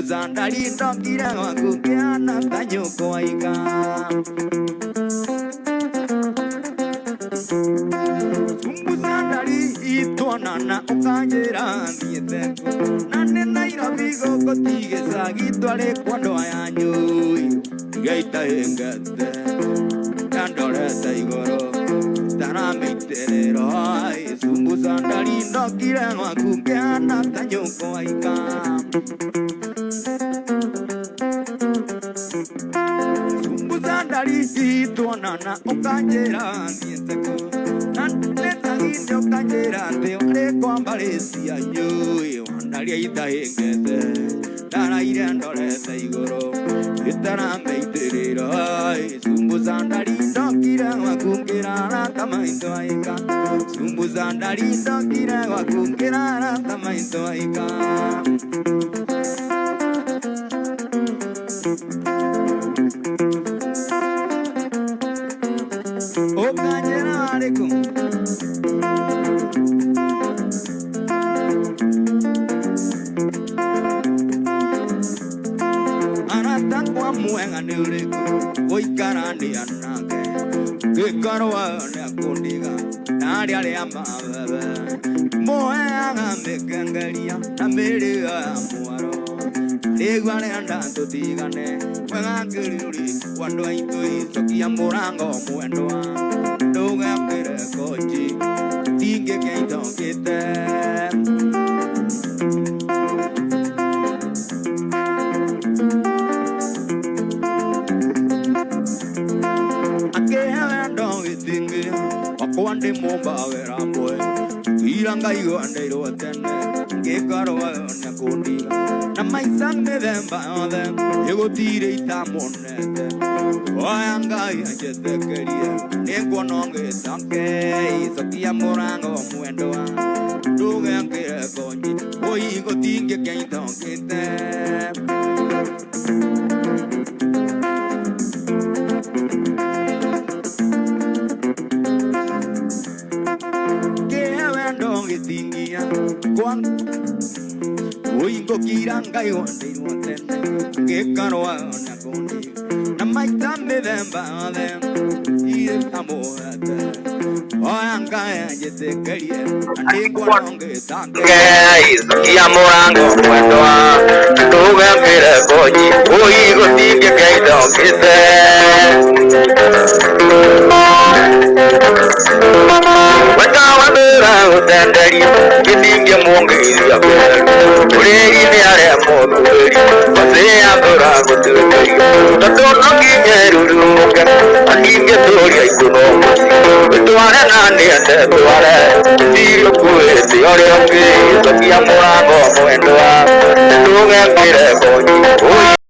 Sumbuzandari ndokira wakukiana tanyuko aika Sumbuzandari itwanana ukanyera thietheko Nane Nairobi goko tigesa gitware kwando ayanyu Tigaita hengete Nandorete igoro Tarameiterero Sumbuzandari ndokira wakukiana tanyuko aika Sumbuzandari itwanana ukanyera thietheko Nane taginde ukanyera thiore kwa Malaysia yo Wandaria itahengete Taraire ndorete igoro Itarameiterero Sumbuzandari ndokira wakungera ratamaito aika Sumbuzandari ndokira wakungera ratamaito aika Okanyera alaikum Anatankwa muenga nureko Oikara ni anake Kikarwa ni akundiga Nari ale amabebe Moenga mekengeria Namiriga muaro Igwane andanto tigane Wenga kiruri Wando aitoi Sokia murango muendoa Doga kire kochi Tige keito kite Wakwande momba avera boy Iranga igo andeiro atene Gekarwa nyakundi Namaisande themba them Ego tire itamonete Oyanga yajete kerie Nengo nonge tanke Sokia morango muendoa Duge ankire konji Oigo tinge keito kite Oingo kiranga yonde watene Gekarwa nakundi Namaitande themba them Ire tamoete Oyanga yajete kerie Nengo nonge tanke Sokia morango muendoa Duge ankire konji Oigo tinge keito kite Utenderi, kininge mungi ya bel. Uregi ni are moduri, pasea dora guturi. Tato nangi nyeruruke, aninge dori ay kuno. Tuare nani ande tuare, tiro kue tiore ongi, sokia morango muendoa. Tunge kire koi.